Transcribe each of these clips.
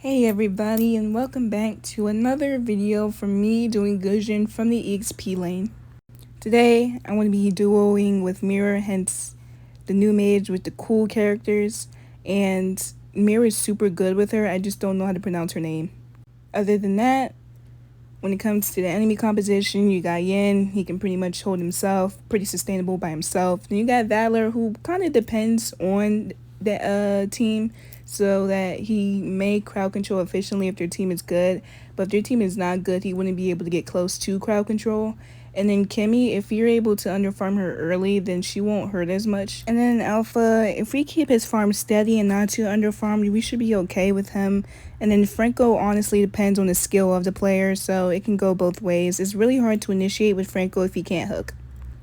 Hey everybody, and welcome back to another video from me doing Gusion from the EXP lane. Today I'm going to be duoing with Mirror, hence the new mage with the cool characters, and Mirror is super good with her. I just don't know how to pronounce her name. Other than that, when it comes to the enemy composition, you got Yin. He can pretty much hold himself, pretty sustainable by himself. Then you got Valor, who kind of depends on the team, so that he may crowd control efficiently if their team is good. But if their team is not good, he wouldn't be able to get close to crowd control. And then Kimmy, if you're able to underfarm her early, then she won't hurt as much. And then Alpha, if we keep his farm steady and not too underfarmed, we should be okay with him. And then Franco honestly depends on the skill of the player, so it can go both ways. It's really hard to initiate with Franco if he can't hook.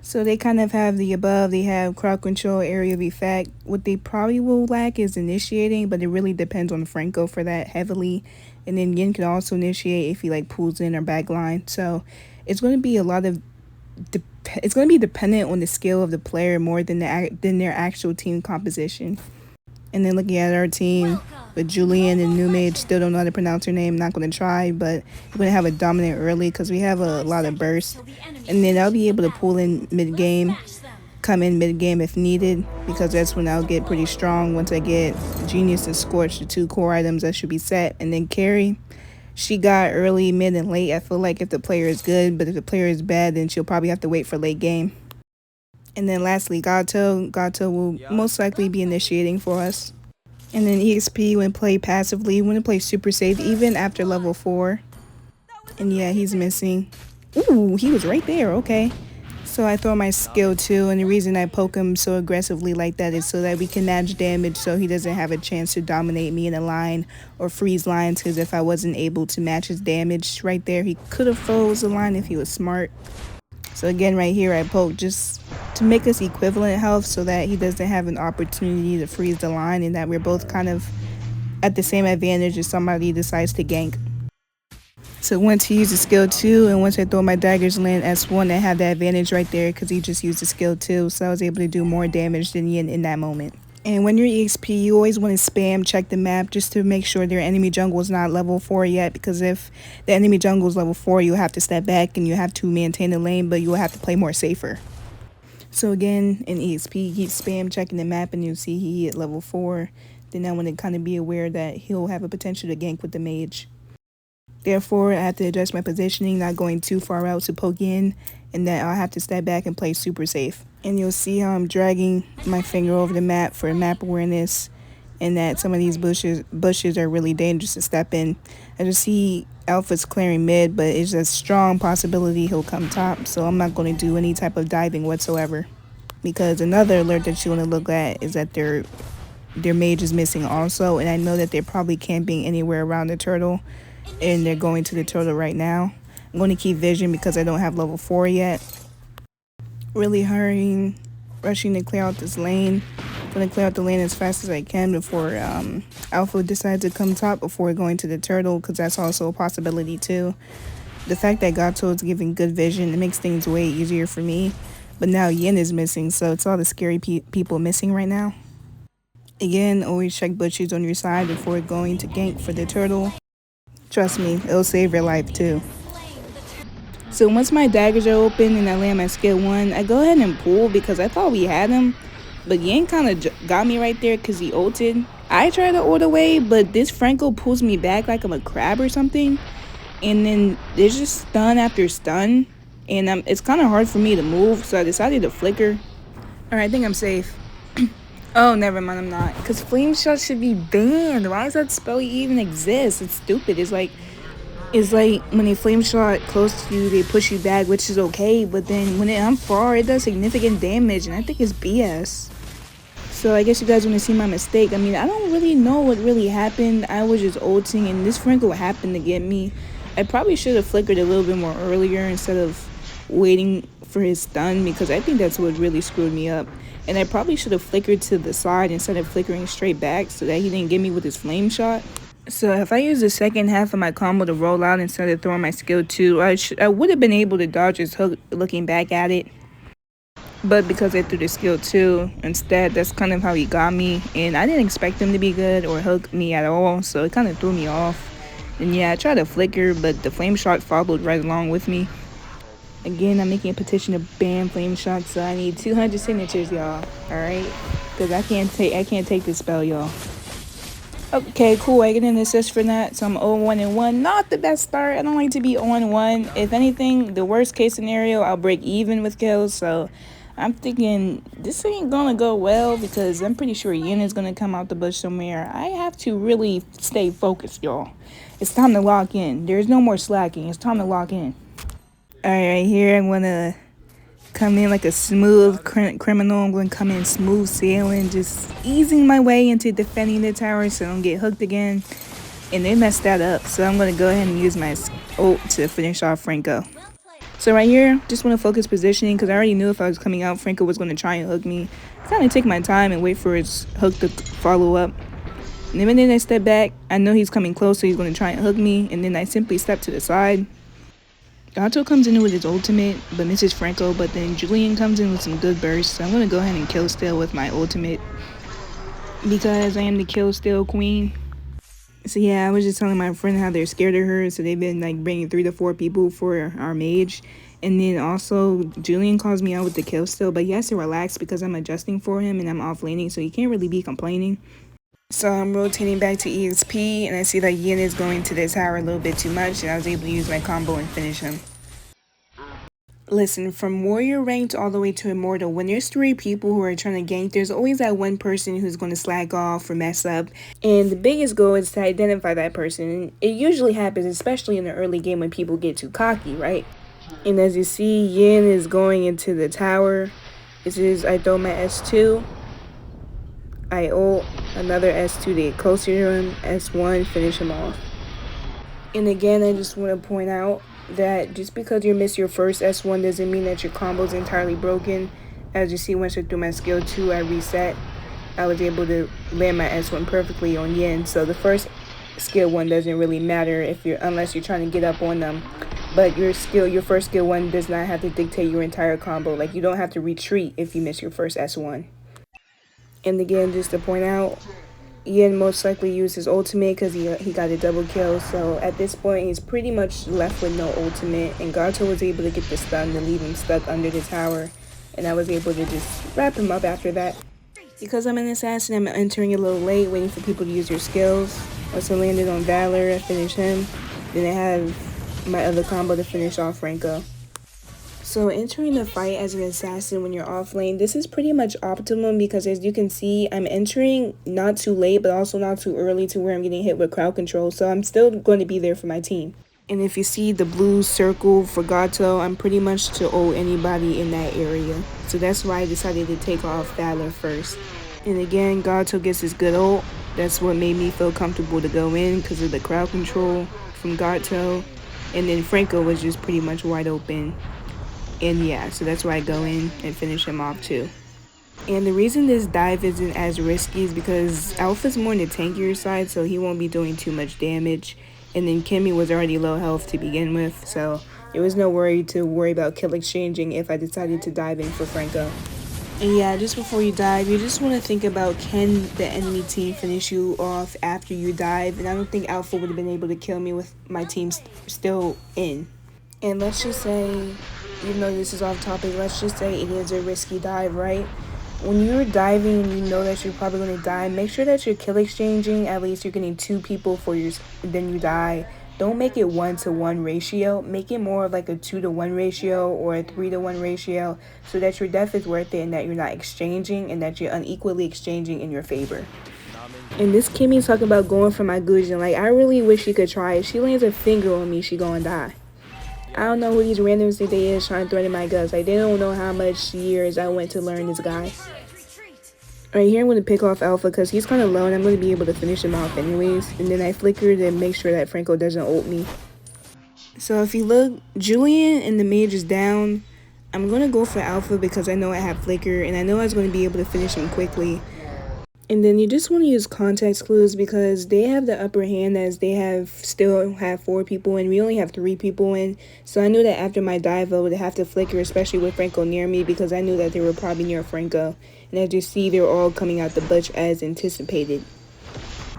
So they kind of have the above. They have crowd control, area of effect. What they probably will lack is initiating, but it really depends on Franco for that heavily. And then Yin can also initiate if he like pulls in or backline. So it's going to be a lot of it's going to be dependent on the skill of the player more than their actual team composition. And then looking at our team with Julian and new mage, still don't know how to pronounce her name. Not going to try, but we're going to have a dominant early because we have a lot of burst. And then I'll be able to pull in mid-game, come in mid-game if needed, because that's when I'll get pretty strong. Once I get Genius and Scorch, the two core items that should be set. And then Carry, she got early, mid, and late. I feel like if the player is good, but if the player is bad, then she'll probably have to wait for late game. And then lastly, Gato will most likely be initiating for us. And then EXP, when played passively, when it plays super safe, even after level 4. And yeah, he's missing. Ooh, he was right there, okay. So I throw my skill 2, and the reason I poke him so aggressively like that is so that we can match damage so he doesn't have a chance to dominate me in a line or freeze lines, because if I wasn't able to match his damage right there, he could have froze the line if he was smart. So again, right here, I poke just to make us equivalent health so that he doesn't have an opportunity to freeze the line, and that we're both kind of at the same advantage if somebody decides to gank. So once he uses skill 2 and once I throw my daggers land S1, I have the advantage right there because he just used the skill 2, so I was able to do more damage than Yin in that moment. And when you're EXP, you always want to spam check the map just to make sure their enemy jungle is not level 4 yet, because if the enemy jungle is level 4, you'll have to step back and you have to maintain the lane, but you will have to play more safer. So again, in EXP, keep spam checking the map and you'll see he hit level 4. Then I want to kind of be aware that he'll have a potential to gank with the mage. Therefore, I have to adjust my positioning, not going too far out to poke in, and that I'll have to step back and play super safe. And you'll see how I'm dragging my finger over the map for map awareness, and that some of these bushes are really dangerous to step in. I just see Alpha's clearing mid, but it's a strong possibility he'll come top, so I'm not going to do any type of diving whatsoever. Because another alert that you want to look at is that their mage is missing also, and I know that they're probably camping anywhere around the turtle, and they're going to the turtle right now. I'm going to keep vision because I don't have level 4 yet. Really hurrying, rushing to clear out this lane. I'm going to clear out the lane as fast as I can before Alpha decides to come top before going to the turtle, because that's also a possibility too. The fact that Gato is giving good vision, it makes things way easier for me. But now Yin is missing, so it's all the scary people missing right now. Again, always check bushes on your side before going to gank for the turtle. Trust me, it'll save your life too. So once my daggers are open and I land my skill 1, I go ahead and pull because I thought we had him. But Yang kind of got me right there because he ulted. I tried to ult away, but this Franco pulls me back like I'm a crab or something. And then there's just stun after stun. And it's kind of hard for me to move, so I decided to flicker. Alright, I think I'm safe. Oh, never mind, I'm not. Because flame shot should be banned. Why does that spell even exist? It's stupid. It's like when they flame shot close to you, they push you back, which is okay. But then when I'm far, it does significant damage, and I think it's BS. So I guess you guys want to see my mistake. I mean, I don't really know what really happened. I was just ulting, and this Franco happened to get me. I probably should have flickered a little bit more earlier instead of waiting for his stun, because I think that's what really screwed me up. And I probably should have flickered to the side instead of flickering straight back so that he didn't get me with his flame shot. So if I use the second half of my combo to roll out instead of throwing my skill 2, I would have been able to dodge his hook looking back at it. But because I threw the skill 2 instead, that's kind of how he got me. And I didn't expect him to be good or hook me at all, so it kind of threw me off. And yeah, I tried to flicker, but the flame shot followed right along with me. Again, I'm making a petition to ban flame shots, so I need 200 signatures, y'all. Alright? Because I can't take this spell, y'all. Okay, cool. I get an assist for that, so I'm 0-1-1. Not the best start. I don't like to be 0-1. If anything, the worst case scenario, I'll break even with kills. So I'm thinking this ain't gonna go well because I'm pretty sure Yin is gonna come out the bush somewhere. I have to really stay focused, y'all. It's time to lock in. There's no more slacking. It's time to lock in. Alright, right here, I'm gonna come in like a smooth criminal. I'm going to come in smooth sailing, just easing my way into defending the tower so I don't get hooked again. And they messed that up, so I'm going to go ahead and use my ult to finish off Franco. So right here, just want to focus positioning because I already knew if I was coming out, Franco was going to try and hook me. I kind of take my time and wait for his hook to follow up. And then I step back, I know he's coming close, so he's going to try and hook me. And then I simply step to the side. Gato comes in with his ultimate, but misses Franco, but then Julian comes in with some good bursts, so I'm going to go ahead and kill steal with my ultimate, because I am the kill steal queen. So yeah, I was just telling my friend how they're scared of her, so they've been like bringing 3 to 4 people for our mage. And then also, Julian calls me out with the kill steal, but he has to relax because I'm adjusting for him and I'm off laning, so he can't really be complaining. So I'm rotating back to EXP, and I see that Yin is going to this tower a little bit too much, and I was able to use my combo and finish him. Listen, from warrior ranked all the way to immortal, when there's 3 people who are trying to gank, there's always that one person who's going to slack off or mess up. And the biggest goal is to identify that person. And it usually happens, especially in the early game when people get too cocky, right? And as you see, Yin is going into the tower. This is, I throw my S2. I ult another S2 to get closer to him, S1, finish him off. And again, I just want to point out that just because you miss your first S1 doesn't mean that your combo is entirely broken. As you see, once I threw my skill 2, I reset. I was able to land my S1 perfectly on Yin. So the first skill 1 doesn't really matter unless you're trying to get up on them. But your first skill 1 does not have to dictate your entire combo. Like, you don't have to retreat if you miss your first S1. And again, just to point out, Yin most likely used his ultimate because he got a double kill. So at this point, he's pretty much left with no ultimate. And Gato was able to get the stun to leave him stuck under the tower. And I was able to just wrap him up after that. Because I'm an assassin, I'm entering a little late, waiting for people to use their skills. Once I landed on Valor, I finished him. Then I have my other combo to finish off Franco. So entering the fight as an assassin when you're off lane, this is pretty much optimum because as you can see, I'm entering not too late but also not too early to where I'm getting hit with crowd control. So I'm still going to be there for my team. And if you see the blue circle for Gato, I'm pretty much to ult anybody in that area. So that's why I decided to take off Valor first. And again, Gato gets his good ult. That's what made me feel comfortable to go in because of the crowd control from Gato. And then Franco was just pretty much wide open. And yeah, so that's why I go in and finish him off too. And the reason this dive isn't as risky is because Alpha's more on the tankier side, so he won't be doing too much damage. And then Kimmy was already low health to begin with, so there was no worry about kill exchanging if I decided to dive in for Franco. And yeah, just before you dive, you just want to think about, can the enemy team finish you off after you dive? And I don't think Alpha would have been able to kill me with my team still in. And let's just say, even though this is off topic, let's just say it is a risky dive, right? When you're diving and you know that you're probably going to die, make sure that you're kill exchanging. At least you're getting 2 people then you die. Don't make it 1-to-1 ratio. Make it more of like a 2-to-1 ratio or a 3-to-1 ratio so that your death is worth it and that you're not exchanging and that you're unequally exchanging in your favor. And this Kimmy's talking about going for my Gusion. Like, I really wish she could try. If she lands a finger on me, she gonna die. I don't know who these randoms think they is trying to threaten my guts. Like, they don't know how much years I went to learn this guy. Right here, I'm going to pick off Alpha because he's kind of low and I'm going to be able to finish him off anyways. And then I flicker to make sure that Franco doesn't ult me. So if you look, Julian and the mage is down. I'm going to go for Alpha because I know I have flicker and I know I was going to be able to finish him quickly. And then you just want to use context clues because they have the upper hand as they still have 4 people and we only have 3 people in. So I knew that after my dive I would have to flicker, especially with Franco near me, because I knew that they were probably near Franco. And as you see, they're all coming out the bush as anticipated.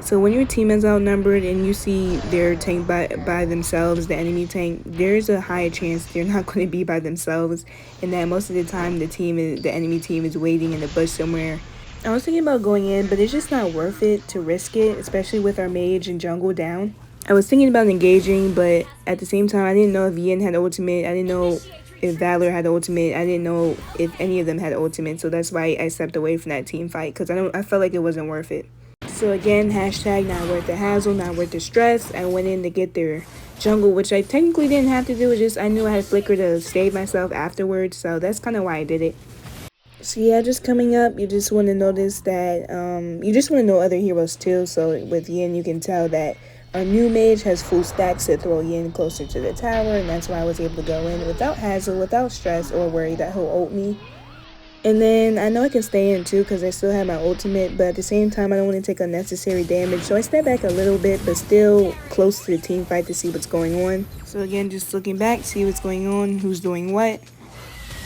So when your team is outnumbered and you see their tank by themselves, the enemy tank, there's a high chance they're not going to be by themselves, and that most of the time the enemy team is waiting in the bush somewhere. I was thinking about going in, but it's just not worth it to risk it, especially with our mage and jungle down. I was thinking about engaging, but at the same time, I didn't know if Yin had ultimate. I didn't know if Valor had ultimate. I didn't know if any of them had ultimate, so that's why I stepped away from that team fight, because I felt like it wasn't worth it. So again, hashtag not worth the hassle, not worth the stress. I went in to get their jungle, which I technically didn't have to do. It's just I knew I had flicker to save myself afterwards, so that's kind of why I did it. So yeah, just coming up, you just want to notice that, you just want to know other heroes too. So with Yin, you can tell that our new mage has full stacks to throw Yin closer to the tower, and that's why I was able to go in without hassle, without stress or worry that he'll ult me. And then I know I can stay in too because I still have my ultimate, but at the same time I don't want to take unnecessary damage, so I step back a little bit but still close to the team fight to see what's going on. So again, just looking back, see what's going on, who's doing what.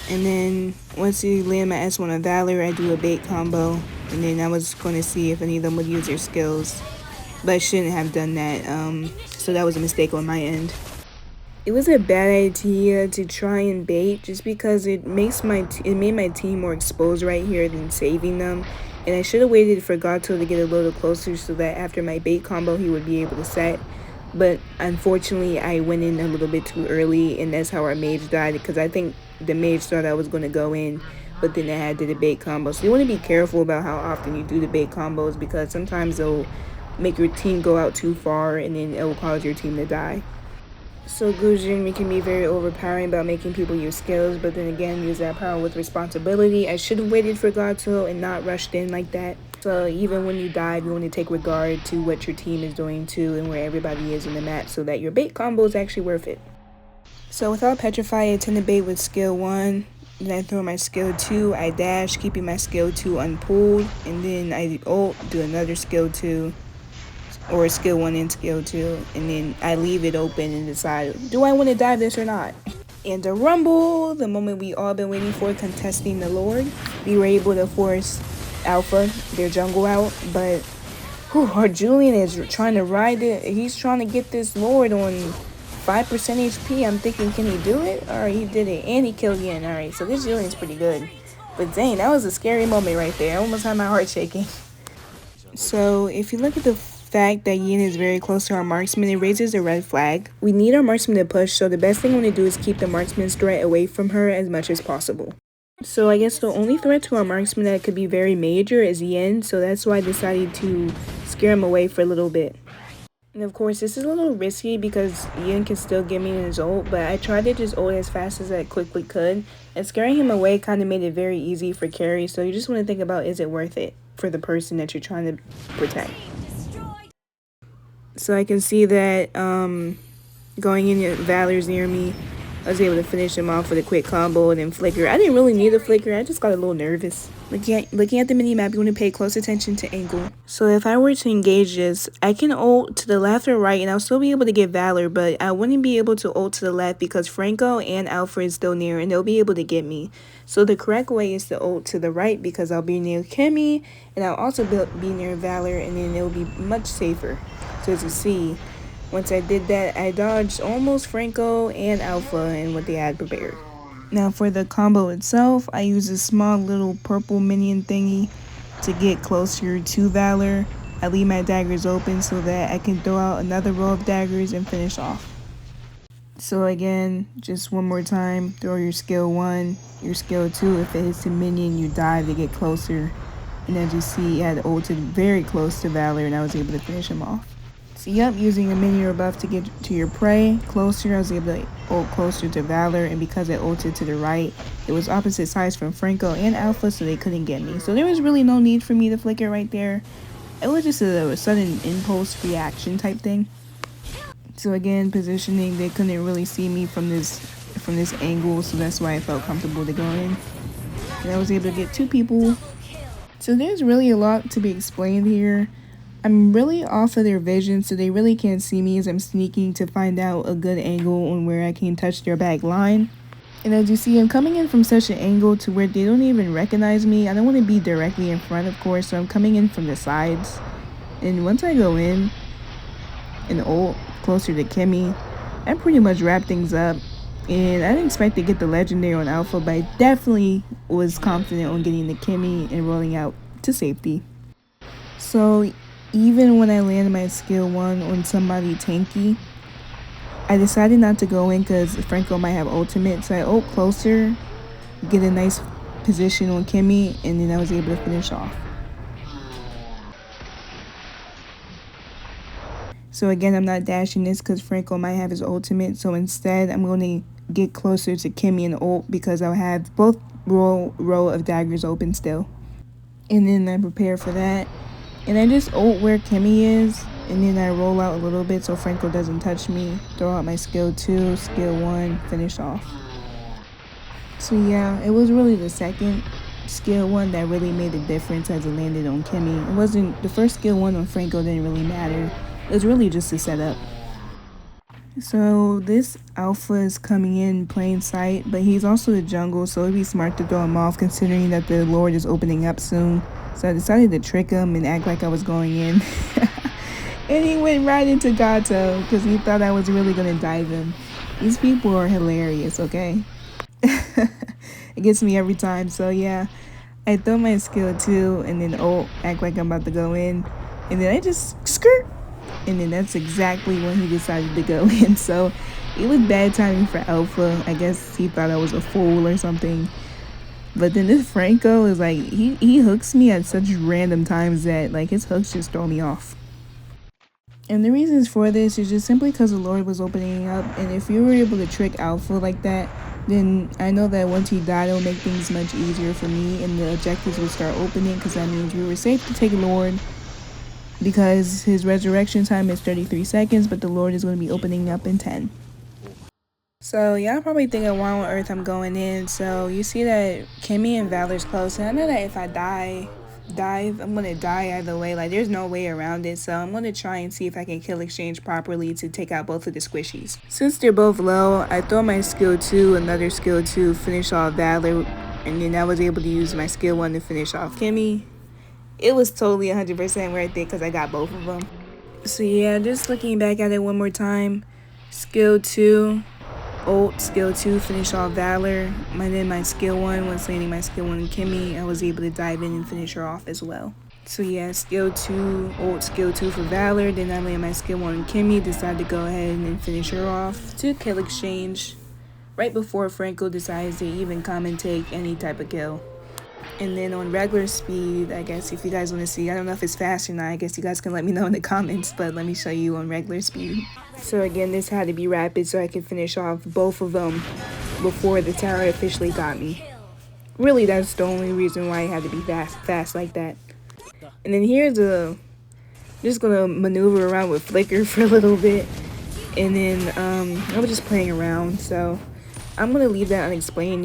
And then once you land my S1 on Valor, I do a bait combo, and then I was going to see if any of them would use their skills, but I shouldn't have done that, so that was a mistake on my end. It was a bad idea to try and bait just because it made my team more exposed right here than saving them, and I should have waited for Gato to get a little closer so that after my bait combo he would be able to set. But unfortunately I went in a little bit too early, and that's how our mage died, because I think the mage thought I was going to go in, but then I had to do the bait combo. So you want to be careful about how often you do the bait combos, because sometimes they'll make your team go out too far and then it will cause your team to die. So Gusion can be very overpowering about making people use skills, but then again, use that power with responsibility. I should have waited for Gato and not rushed in like that. So even when you dive, you want to take regard to what your team is doing too and where everybody is in the map so that your bait combo is actually worth it. So without Petrify, I tend to bait with skill 1. Then I throw my skill 2, I dash, keeping my skill 2 unpulled, and then I ult, do another skill 2. Or skill 1 and skill 2, and then I leave it open and decide, do I want to dive this or not? And the rumble, the moment we all been waiting for, contesting the Lord, we were able to force Alpha, their jungle, out, but our Julian is trying to ride it. He's trying to get this Lord on 5% HP. I'm thinking, can he do it? Alright, he did it, and he killed Yin. Alright, so this Julian's pretty good. But dang, that was a scary moment right there. I almost had my heart shaking. So if you look at the fact that Yin is very close to our marksman, it raises a red flag. We need our marksman to push, so the best thing I want to do is keep the marksman's threat away from her as much as possible. So I guess the only threat to our marksman that could be very major is Yin, so that's why I decided to scare him away for a little bit. And of course, this is a little risky because Yin can still get me in his ult, but I tried to just ult as fast as I quickly could, and scaring him away kind of made it very easy for carry, so you just want to think about, is it worth it for the person that you're trying to protect? So I can see that going in, Valor's near me. I was able to finish him off with a quick combo and then flicker. I didn't really need a flicker, I just got a little nervous. Looking at the mini-map, you want to pay close attention to angle. So if I were to engage this, I can ult to the left or right and I'll still be able to get Valor, but I wouldn't be able to ult to the left because Franco and Alpha is still near and they'll be able to get me. So the correct way is to ult to the right because I'll be near Kimmy and I'll also be near Valor, and then it'll be much safer. So as you see, once I did that, I dodged almost Franco and Alpha and what they had prepared. Now for the combo itself, I use a small little purple minion thingy to get closer to Valor. I leave my daggers open so that I can throw out another row of daggers and finish off. So again, just one more time, throw your skill 1, your skill 2. If it hits a minion, you dive to get closer. And as you see, I had ulted very close to Valor and I was able to finish him off. So yep, using a minion or buff to get to your prey closer, I was able to ult closer to Valor, and because I ulted to the right, it was opposite sides from Franco and Alpha, so they couldn't get me. So there was really no need for me to flicker right there. It was just a sudden impulse reaction type thing. So again, positioning, they couldn't really see me from this angle, so that's why I felt comfortable to go in. And I was able to get 2 people So there's really a lot to be explained here. I'm really off of their vision, so they really can't see me as I'm sneaking to find out a good angle on where I can touch their back line. And as you see, I'm coming in from such an angle to where they don't even recognize me. I don't want to be directly in front, of course, so I'm coming in from the sides. And once I go in and ult closer to Kimmy, I pretty much wrap things up. And I didn't expect to get the legendary on Alpha, but I definitely was confident on getting the Kimmy and rolling out to safety. So even when I landed my skill 1 on somebody tanky, I decided not to go in because Franco might have ultimate. So I ult closer, get a nice position on Kimmy, and then I was able to finish off. So again, I'm not dashing this because Franco might have his ultimate. So instead, I'm going to get closer to Kimmy and ult because I'll have both row of daggers open still. And then I prepare for that. And I just ult where Kimmy is. And then I roll out a little bit so Franco doesn't touch me. Throw out my skill 2, skill 1, finish off. So yeah, it was really the second skill 1 that really made a difference as it landed on Kimmy. It wasn't, the first skill 1 on Franco didn't really matter. It was really just a setup. So this Alpha is coming in plain sight, but he's also a jungle, so it'd be smart to throw him off considering that the Lord is opening up soon. So I decided to trick him and act like I was going in. And he went right into Gato because he thought I was really going to dive him. These people are hilarious, okay? It gets me every time. So yeah, I throw my skill 2 and then ult, act like I'm about to go in. And then I just skirt. And then that's exactly when he decided to go in. So it was bad timing for Alpha. I guess he thought I was a fool or something. But then this Franco is like, he hooks me at such random times that like his hooks just throw me off. And the reasons for this is just simply because the Lord was opening up. And if you were able to trick Alpha like that, then I know that once he died, it'll make things much easier for me. And the objectives will start opening because that means we were safe to take Lord. Because his resurrection time is 33 seconds, but the Lord is going to be opening up in 10. So y'all probably thinking why on earth I'm going in. So you see that Kimmy and Valor's close. And I know that if I dive, I'm going to die either way. Like there's no way around it. So I'm going to try and see if I can kill exchange properly to take out both of the squishies. Since they're both low, I throw my skill 2, another skill 2, finish off Valor. And then I was able to use my skill 1 to finish off Kimmy. It was totally 100% worth it because I got both of them. So yeah, just looking back at it one more time. Skill 2, ult, skill 2, finish off Valor. Then my skill 1, once landing my skill 1 in Kimmy, I was able to dive in and finish her off as well. So yeah, skill 2, ult, skill 2 for Valor. Then I land my skill 1 in Kimmy, decided to go ahead and finish her off to kill exchange. Right before Franco decides to even come and take any type of kill. And then on regular speed, I guess if you guys want to see, I don't know if it's fast or not, I guess you guys can let me know in the comments, but let me show you on regular speed. So again, this had to be rapid so I can finish off both of them before the tower officially got me. Really, that's the only reason why it had to be fast like that. And then here's just gonna maneuver around with Flicker for a little bit. And then I was just playing around, so I'm gonna leave that unexplained.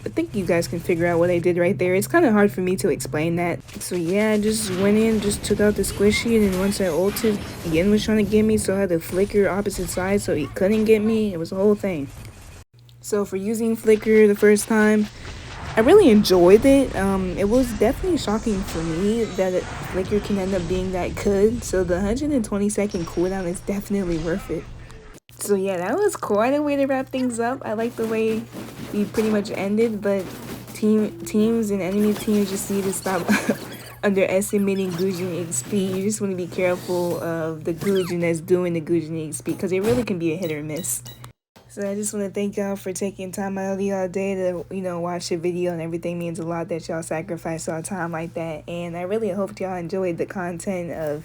I think you guys can figure out what I did right there. It's kind of hard for me to explain that. So yeah, I just went in, just took out the squishy, and then once I ulted, Yin was trying to get me, so I had to flicker opposite side so he couldn't get me. It was a whole thing. So for using Flicker the first time, I really enjoyed it. It was definitely shocking for me that Flicker can end up being that good. So the 120-second cooldown is definitely worth it. So yeah, that was quite a way to wrap things up. I like the way we pretty much ended, but teams and enemy teams just need to stop underestimating Gusion XP. You just want to be careful of the Gusion that's doing the Gusion XP because it really can be a hit or miss. So I just want to thank y'all for taking time out of y'all day to, watch the video, and everything means a lot that y'all sacrifice y'all time like that. And I really hope y'all enjoyed the content of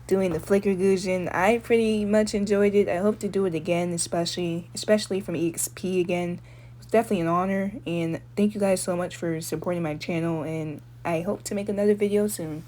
doing the Flicker Gusion. I pretty much enjoyed it. I hope to do it again, especially from EXP again. It's definitely an honor, and thank you guys so much for supporting my channel, and I hope to make another video soon.